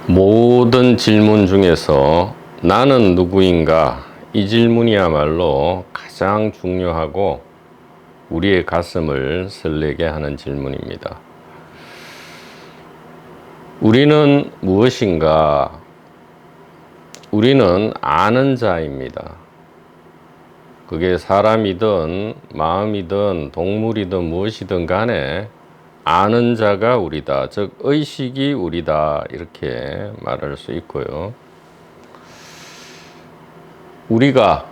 모든 질문 중에서 나는 누구인가? 이 질문이야말로 가장 중요하고 우리의 가슴을 설레게 하는 질문입니다. 우리는 무엇인가? 우리는 아는 자입니다. 그게 사람이든 마음이든 동물이든 무엇이든 간에 아는 자가 우리다. 즉 의식이 우리다. 이렇게 말할 수 있고요. 우리가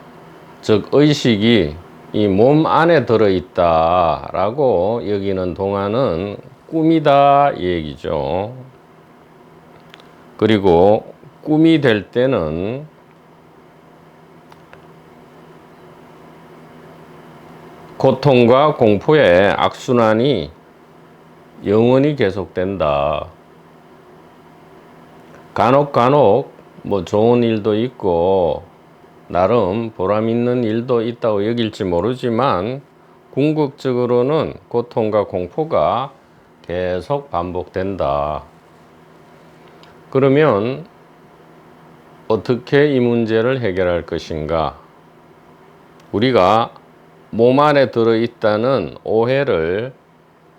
즉 의식이 이 몸 안에 들어있다 라고 여기는 동안은 꿈이다 이 얘기죠. 그리고 꿈이 될 때는 고통과 공포의 악순환이 영원히 계속된다. 간혹 뭐 좋은 일도 있고 나름 보람 있는 일도 있다고 여길지 모르지만 궁극적으로는 고통과 공포가 계속 반복된다. 그러면 어떻게 이 문제를 해결할 것인가? 우리가 몸 안에 들어있다는 오해를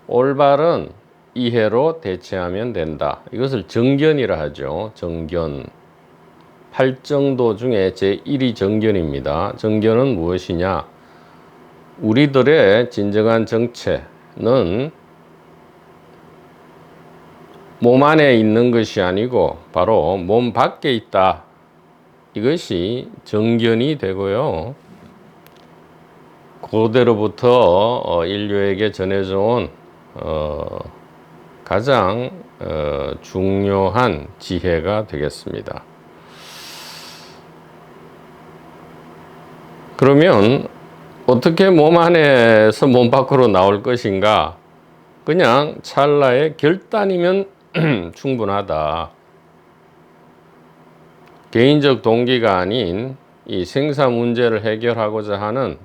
올바른 이해로 대체하면 된다. 이것을 정견이라 하죠. 정견. 8정도 중에 제1이 정견입니다. 정견은 무엇이냐? 우리들의 진정한 정체는 몸 안에 있는 것이 아니고 바로 몸 밖에 있다. 이것이 정견이 되고요. 고대로부터 인류에게 전해져 온 가장 중요한 지혜가 되겠습니다. 그러면 어떻게 몸 안에서 몸 밖으로 나올 것인가? 그냥 찰나의 결단이면 충분하다. 개인적 동기가 아닌 이 생사 문제를 해결하고자 하는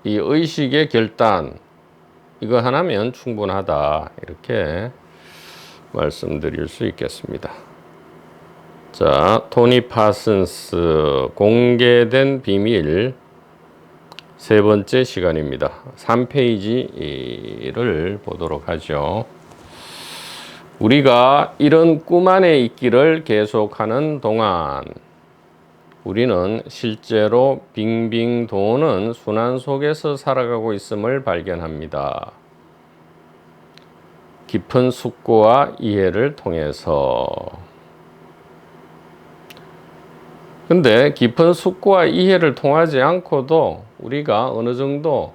이 의식의 결단, 이거 하나면 충분하다. 이렇게 말씀드릴 수 있겠습니다. 자, 토니 파슨스 공개된 비밀 세 번째 시간입니다. 3페이지를 보도록 하죠. 우리가 이런 꿈 안에 있기를 계속하는 동안 우리는 실제로 빙빙 도는 순환 속에서 살아가고 있음을 발견합니다. 깊은 숙고와 이해를 통해서. 근데 깊은 숙고와 이해를 통하지 않고도 우리가 어느 정도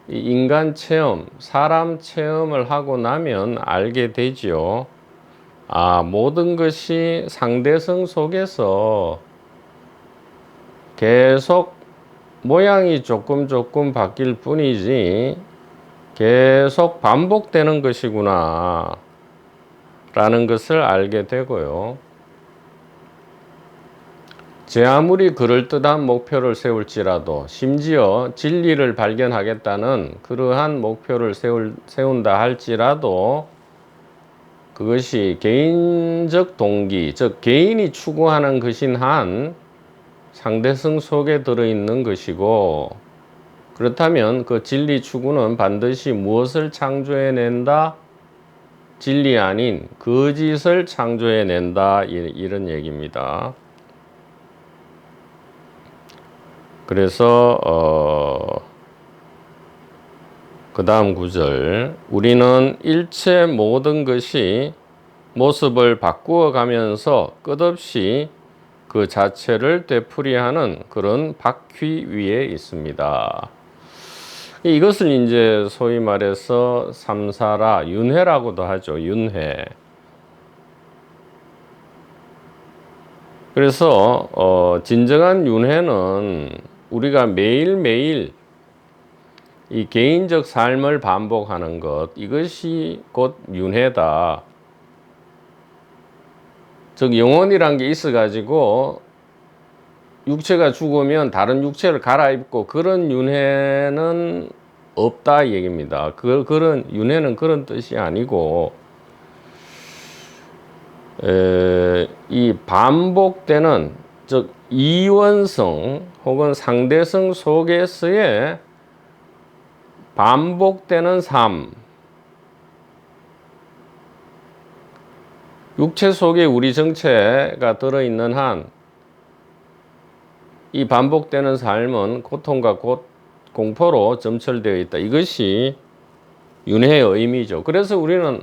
인간 체험, 사람 체험을 하고 나면 알게 되지요. 모든 것이 상대성 속에서 계속 모양이 조금 바뀔 뿐이지 계속 반복되는 것이구나 라는 것을 알게 되고요. 제 아무리 그럴듯한 목표를 세울지라도 심지어 진리를 발견하겠다는 그러한 목표를 세운다 할지라도 그것이 개인적 동기, 즉 개인이 추구하는 것인 한 상대성 속에 들어있는 것이고, 그렇다면 그 진리 추구는 반드시 무엇을 창조해낸다? 진리 아닌 거짓을 창조해낸다. 이런 얘기입니다. 그래서 그 다음 구절, 우리는 일체 모든 것이 모습을 바꾸어 가면서 끝없이 그 자체를 되풀이하는 그런 바퀴 위에 있습니다. 이것을 이제 소위 말해서 삼사라, 윤회라고도 하죠. 윤회. 그래서 진정한 윤회는 우리가 매일매일 이 개인적 삶을 반복하는 것, 이것이 곧 윤회다. 즉 영혼이란 게 있어가지고 육체가 죽으면 다른 육체를 갈아입고 그런 윤회는 없다 이 얘기입니다. 그런 윤회는 그런 뜻이 아니고 이 반복되는, 즉 이원성 혹은 상대성 속에서의 반복되는 삶, 육체 속에 우리 정체가 들어있는 한 이 반복되는 삶은 고통과 공포로 점철되어 있다. 이것이 윤회의 의미죠. 그래서 우리는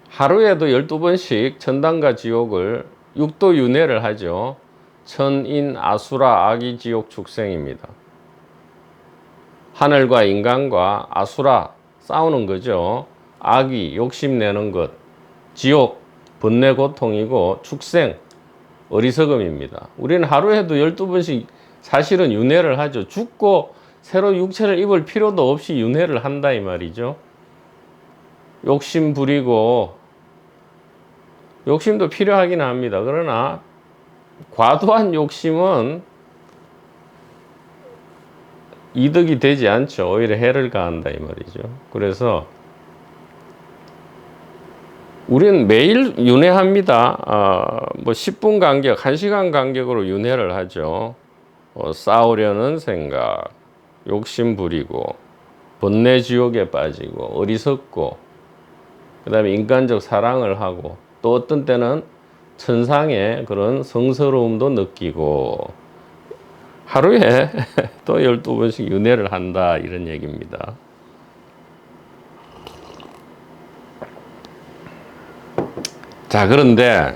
하루에도 12번씩 천당과 지옥을 육도 윤회를 하죠. 천인, 아수라, 아기, 지옥, 축생입니다. 하늘과 인간과 아수라 싸우는 거죠. 악이 욕심내는 것, 지옥 번뇌 고통이고, 축생 어리석음입니다. 우리는 하루에도 12번씩 사실은 윤회를 하죠. 죽고 새로 육체를 입을 필요도 없이 윤회를 한다 이 말이죠. 욕심 부리고, 욕심도 필요하긴 합니다. 그러나 과도한 욕심은 이득이 되지 않죠. 오히려 해를 가한다 이 말이죠. 그래서 우리는 매일 윤회합니다. 뭐 10분 간격, 1시간 간격으로 윤회를 하죠. 싸우려는 생각, 욕심 부리고, 번뇌 지옥에 빠지고, 어리석고, 그 다음에 인간적 사랑을 하고, 또 어떤 때는 천상의 그런 성스러움도 느끼고, 하루에 또 12번씩 윤회를 한다 이런 얘기입니다. 자, 그런데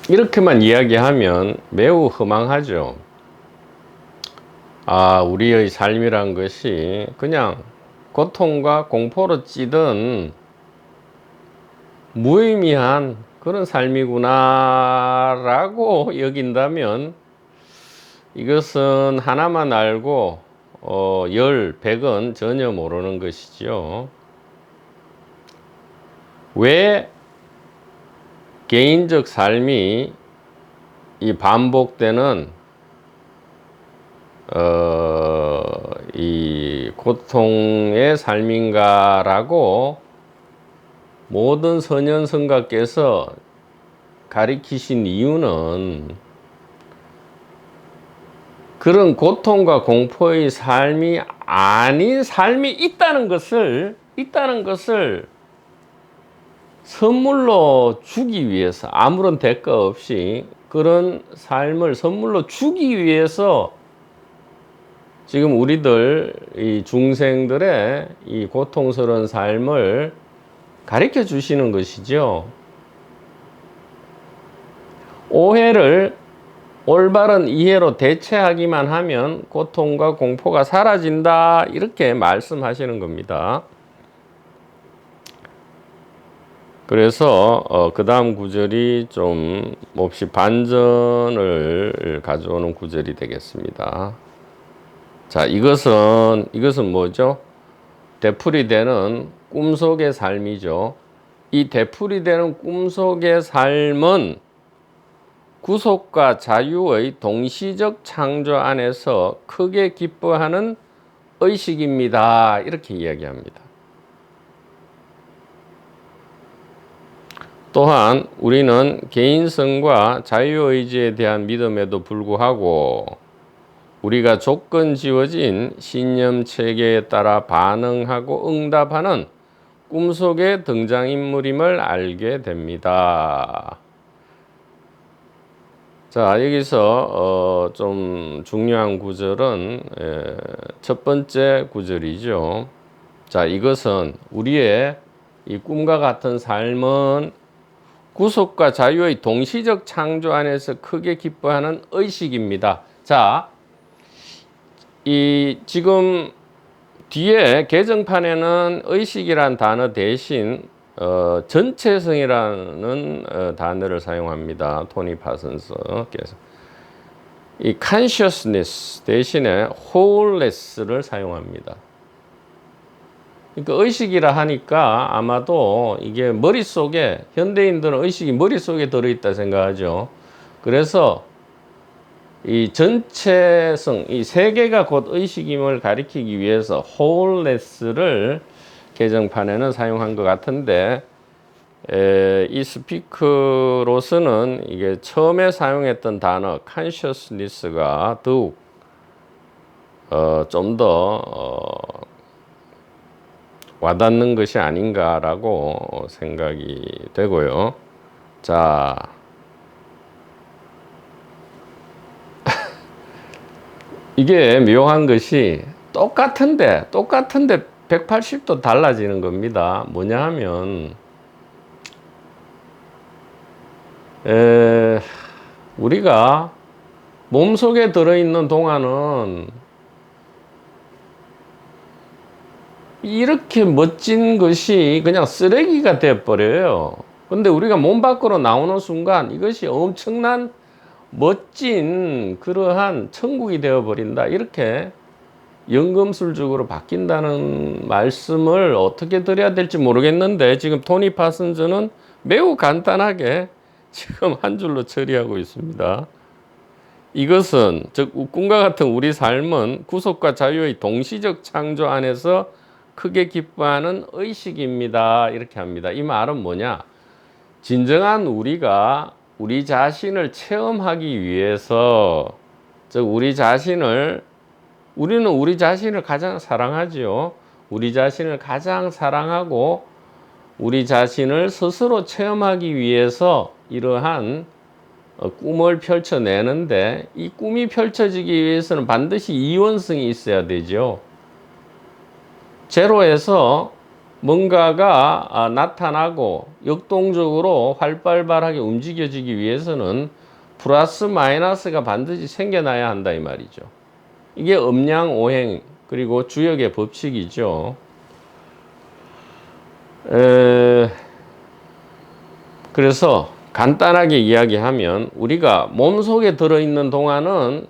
이렇게만 이야기하면 매우 허망하죠. 우리의 삶이란 것이 그냥 고통과 공포로 찌든 무의미한 그런 삶이구나 라고 여긴다면 이것은 하나만 알고 100은 전혀 모르는 것이죠. 왜 개인적 삶이 이 반복되는 이 고통의 삶인가라고 모든 선현성가께서 가리키신 이유는 그런 고통과 공포의 삶이 아닌 삶이 있다는 것을 선물로 주기 위해서, 아무런 대가 없이 그런 삶을 선물로 주기 위해서 지금 우리들 이 중생들의 이 고통스러운 삶을 가르쳐 주시는 것이죠. 오해를 올바른 이해로 대체하기만 하면 고통과 공포가 사라진다 이렇게 말씀하시는 겁니다. 그래서 그 다음 구절이 좀 몹시 반전을 가져오는 구절이 되겠습니다. 자, 이것은 뭐죠? 되풀이되는 꿈속의 삶이죠. 이 되풀이되는 꿈속의 삶은 구속과 자유의 동시적 창조 안에서 크게 기뻐하는 의식입니다. 이렇게 이야기합니다. 또한 우리는 개인성과 자유의지에 대한 믿음에도 불구하고 우리가 조건 지어진 신념 체계에 따라 반응하고 응답하는 꿈속의 등장인물임을 알게 됩니다. 자, 여기서 좀 중요한 구절은 첫 번째 구절이죠. 자, 이것은 우리의 이 꿈과 같은 삶은 구속과 자유의 동시적 창조 안에서 크게 기뻐하는 의식입니다. 자, 이 지금 뒤에 개정판에는 의식이란 단어 대신 전체성이라는 단어를 사용합니다. 토니 파슨스께서 이 consciousness 대신에 wholeness를 사용합니다. 그러니까 의식이라 하니까 아마도 이게 머릿속에, 현대인들은 의식이 머릿속에 들어있다 생각하죠. 그래서 이 전체성, 이 세계가 곧 의식임을 가리키기 위해서 wholeness를 개정판에는 사용한 것 같은데 이 스피크로서는 이게 처음에 사용했던 단어 consciousness가 더욱 좀 더 와닿는 것이 아닌가라고 생각이 되고요. 자, 이게 묘한 것이 똑같은데 180도 달라지는 겁니다. 뭐냐 하면 우리가 몸속에 들어있는 동안은 이렇게 멋진 것이 그냥 쓰레기가 되어버려요. 근데 우리가 몸 밖으로 나오는 순간 이것이 엄청난 멋진 그러한 천국이 되어버린다. 이렇게 연금술적으로 바뀐다는 말씀을 어떻게 드려야 될지 모르겠는데, 지금 토니 파슨즈는 매우 간단하게 지금 한 줄로 처리하고 있습니다. 이것은 즉 꿈과 같은 우리 삶은 구속과 자유의 동시적 창조 안에서 크게 기뻐하는 의식입니다. 이렇게 합니다. 이 말은 뭐냐? 진정한 우리가 우리 자신을 체험하기 위해서, 즉 우리는 우리 자신을 가장 사랑하지요. 우리 자신을 가장 사랑하고 우리 자신을 스스로 체험하기 위해서 이러한 꿈을 펼쳐내는데, 이 꿈이 펼쳐지기 위해서는 반드시 이원성이 있어야 되죠. 제로에서 뭔가가 나타나고 역동적으로 활발하게 움직여지기 위해서는 플러스 마이너스가 반드시 생겨나야 한다 이 말이죠. 이게 음양오행 그리고 주역의 법칙이죠. 그래서 간단하게 이야기하면 우리가 몸속에 들어있는 동안은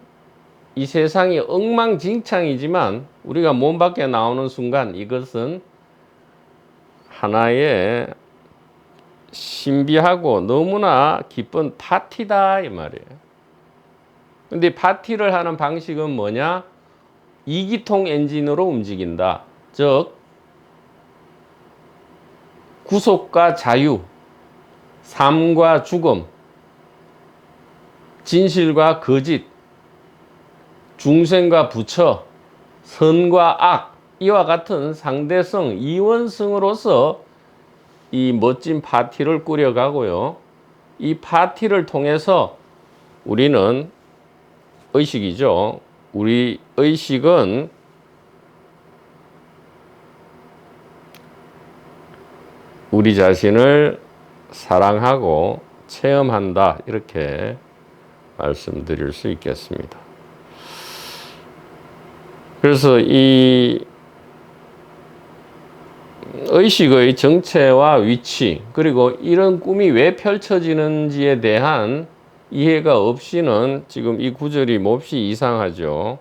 이 세상이 엉망진창이지만 우리가 몸 밖에 나오는 순간 이것은 하나의 신비하고 너무나 기쁜 파티다 이 말이에요. 근데 파티를 하는 방식은 뭐냐? 이기통 엔진으로 움직인다. 즉 구속과 자유, 삶과 죽음, 진실과 거짓, 중생과 부처, 선과 악, 이와 같은 상대성, 이원성으로서 이 멋진 파티를 꾸려가고요. 이 파티를 통해서 우리는 의식이죠. 우리 의식은 우리 자신을 사랑하고 체험한다. 이렇게 말씀드릴 수 있겠습니다. 그래서 이 의식의 정체와 위치, 그리고 이런 꿈이 왜 펼쳐지는지에 대한 이해가 없이는 지금 이 구절이 몹시 이상하죠.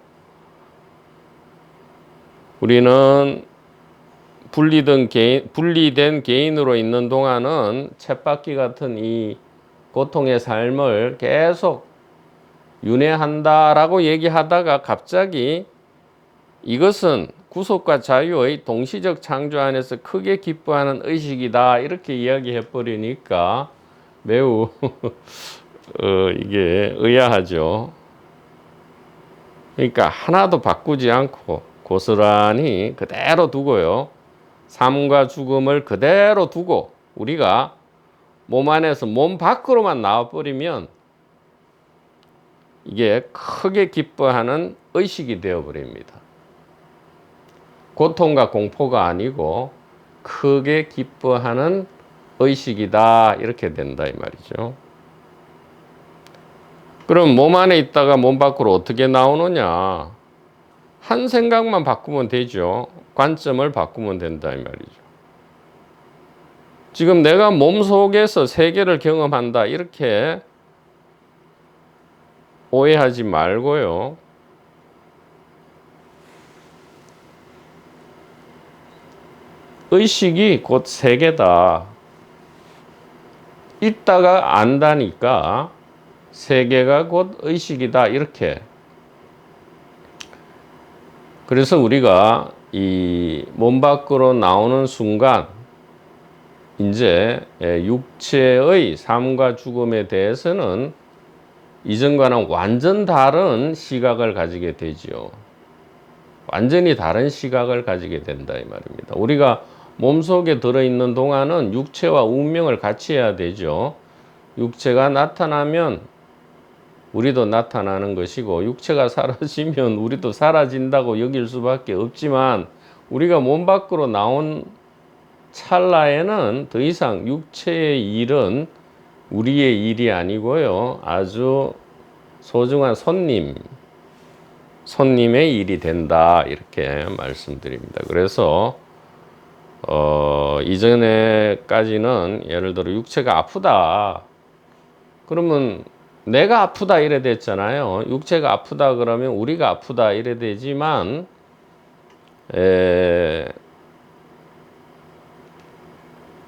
우리는 분리된 개인으로 있는 동안은 쳇바퀴 같은 이 고통의 삶을 계속 윤회한다라고 얘기하다가 갑자기 이것은 구속과 자유의 동시적 창조 안에서 크게 기뻐하는 의식이다 이렇게 이야기해 버리니까 매우 이게 의아하죠. 그러니까 하나도 바꾸지 않고 고스란히 그대로 두고요. 삶과 죽음을 그대로 두고 우리가 몸 안에서 몸 밖으로만 나와버리면 이게 크게 기뻐하는 의식이 되어버립니다. 고통과 공포가 아니고 크게 기뻐하는 의식이다 이렇게 된다 이 말이죠. 그럼 몸 안에 있다가 몸 밖으로 어떻게 나오느냐? 한 생각만 바꾸면 되죠. 관점을 바꾸면 된다 이 말이죠. 지금 내가 몸속에서 세계를 경험한다 이렇게 오해하지 말고요. 의식이 곧 세계다. 있다가 안다니까 세계가 곧 의식이다 이렇게. 그래서 우리가 이 몸 밖으로 나오는 순간 이제 육체의 삶과 죽음에 대해서는 이전과는 완전 다른 시각을 가지게 되지요. 완전히 다른 시각을 가지게 된다 이 말입니다. 우리가 몸속에 들어있는 동안은 육체와 운명을 같이 해야 되죠. 육체가 나타나면 우리도 나타나는 것이고 육체가 사라지면 우리도 사라진다고 여길 수밖에 없지만 우리가 몸 밖으로 나온 찰나에는 더 이상 육체의 일은 우리의 일이 아니고요. 아주 소중한 손님의 일이 된다. 이렇게 말씀드립니다. 그래서 이전에까지는 예를 들어 육체가 아프다. 그러면 내가 아프다 이래 됐잖아요. 육체가 아프다 그러면 우리가 아프다 이래 되지만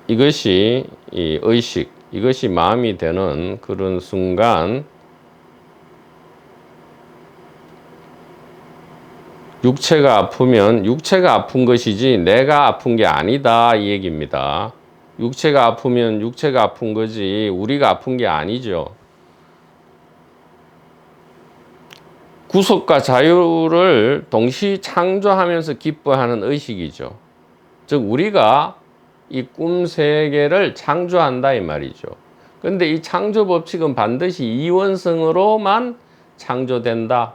이것이 이 의식, 이것이 마음이 되는 그런 순간 육체가 아프면 육체가 아픈 것이지 내가 아픈 게 아니다 이 얘기입니다. 육체가 아프면 육체가 아픈 거지 우리가 아픈 게 아니죠. 구속과 자유를 동시 창조하면서 기뻐하는 의식이죠. 즉 우리가 이 꿈 세계를 창조한다 이 말이죠. 그런데 이 창조 법칙은 반드시 이원성으로만 창조된다.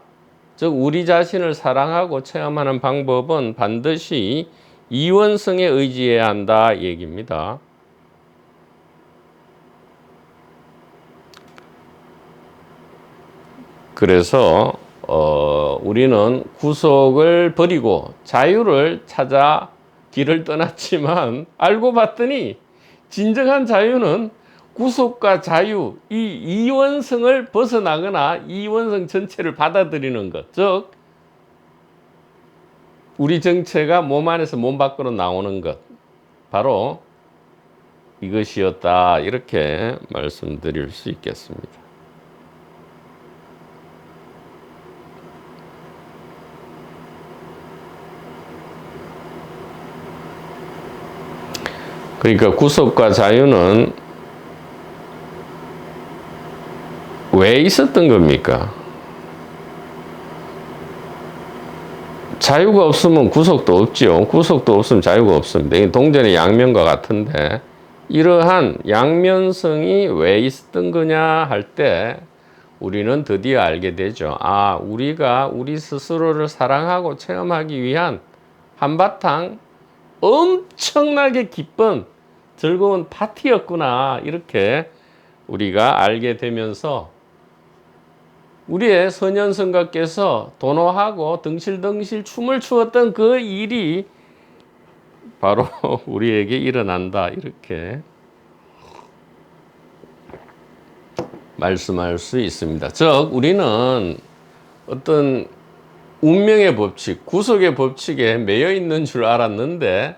즉 우리 자신을 사랑하고 체험하는 방법은 반드시 이원성에 의지해야 한다 이 얘기입니다. 그래서 우리는 구속을 버리고 자유를 찾아 길을 떠났지만 알고 봤더니 진정한 자유는 구속과 자유, 이 이원성을 벗어나거나 이원성 전체를 받아들이는 것. 즉 우리 정체가 몸 안에서 몸 밖으로 나오는 것. 바로 이것이었다. 이렇게 말씀드릴 수 있겠습니다. 그러니까 구속과 자유는 왜 있었던 겁니까? 자유가 없으면 구속도 없지요. 구속도 없으면 자유가 없습니다. 이 동전의 양면과 같은데 이러한 양면성이 왜 있었던 거냐 할 때 우리는 드디어 알게 되죠. 아, 우리가 우리 스스로를 사랑하고 체험하기 위한 한바탕 엄청나게 기쁜 즐거운 파티였구나 이렇게 우리가 알게 되면서 우리의 선현성가께서 도노하고 덩실덩실 춤을 추었던 그 일이 바로 우리에게 일어난다 이렇게 말씀할 수 있습니다. 즉 우리는 어떤 운명의 법칙, 구속의 법칙에 매여 있는 줄 알았는데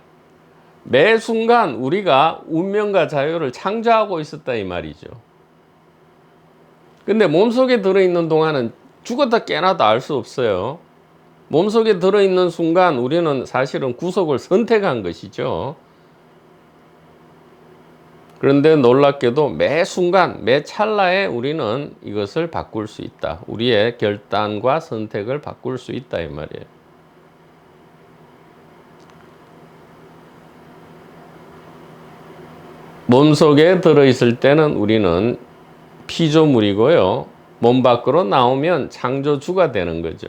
매 순간 우리가 운명과 자유를 창조하고 있었다 이 말이죠. 근데 몸속에 들어있는 동안은 죽었다 깨어나도 알 수 없어요. 몸속에 들어있는 순간 우리는 사실은 구속을 선택한 것이죠. 그런데 놀랍게도 매 순간, 매 찰나에 우리는 이것을 바꿀 수 있다. 우리의 결단과 선택을 바꿀 수 있다 이 말이에요. 몸속에 들어있을 때는 우리는 피조물이고요. 몸 밖으로 나오면 창조주가 되는 거죠.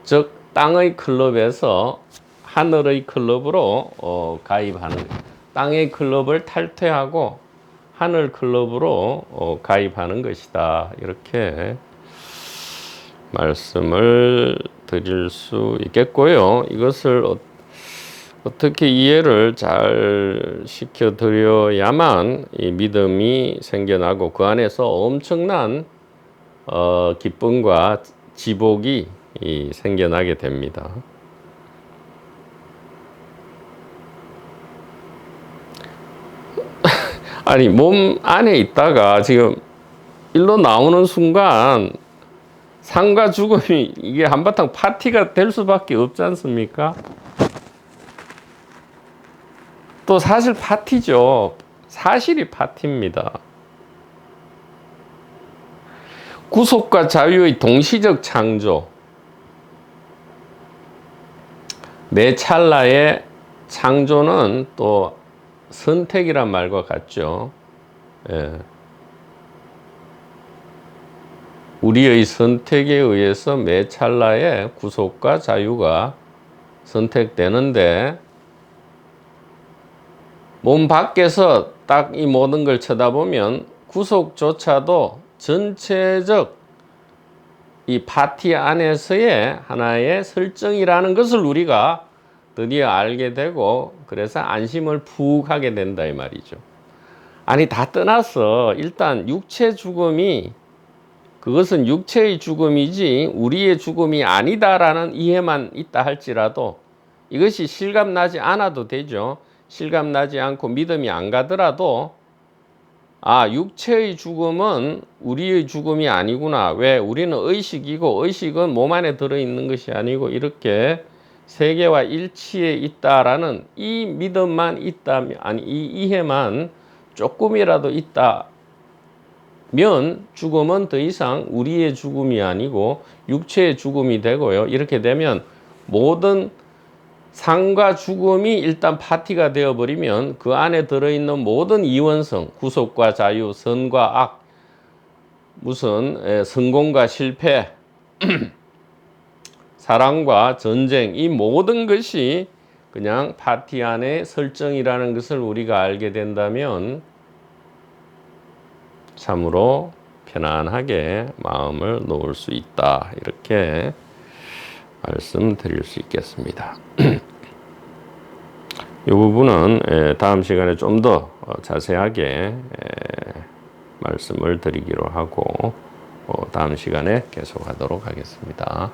즉 땅의 클럽에서 하늘의 클럽으로 가입하는 거예요. 땅의 클럽을 탈퇴하고 하늘 클럽으로 가입하는 것이다. 이렇게 말씀을 드릴 수 있겠고요. 이것을 어떻게 이해를 잘 시켜드려야만 이 믿음이 생겨나고 그 안에서 엄청난 기쁨과 지복이 생겨나게 됩니다. 아니 몸 안에 있다가 지금 일로 나오는 순간 삶과 죽음이 이게 한바탕 파티가 될 수밖에 없지 않습니까? 또 사실 파티죠. 사실이 파티입니다. 구속과 자유의 동시적 창조. 매 찰나의 창조는 또 선택이란 말과 같죠. 예. 우리의 선택에 의해서 매 찰나의 구속과 자유가 선택되는데, 몸 밖에서 딱 이 모든 걸 쳐다보면 구속조차도 전체적 이 파티 안에서의 하나의 설정이라는 것을 우리가 드디어 알게 되고, 그래서 안심을 푹 하게 된다 이 말이죠. 아니, 다 떠나서 일단 육체 죽음이, 그것은 육체의 죽음이지 우리의 죽음이 아니다라는 이해만 있다 할지라도, 이것이 실감나지 않아도 되죠. 실감나지 않고 믿음이 안 가더라도, 아, 육체의 죽음은 우리의 죽음이 아니구나. 왜? 우리는 의식이고, 의식은 몸 안에 들어있는 것이 아니고, 이렇게 세계와 일치해 있다라는 이 믿음만 있다면, 아니, 이 이해만 조금이라도 있다면, 죽음은 더 이상 우리의 죽음이 아니고 육체의 죽음이 되고요. 이렇게 되면 모든 삶과 죽음이 일단 파티가 되어버리면 그 안에 들어있는 모든 이원성, 구속과 자유, 선과 악, 무슨 성공과 실패, 사랑과 전쟁, 이 모든 것이 그냥 파티 안의 설정이라는 것을 우리가 알게 된다면 참으로 편안하게 마음을 놓을 수 있다. 이렇게 말씀드릴 수 있겠습니다. 이 부분은 다음 시간에 좀 더 자세하게 말씀을 드리기로 하고 다음 시간에 계속하도록 하겠습니다.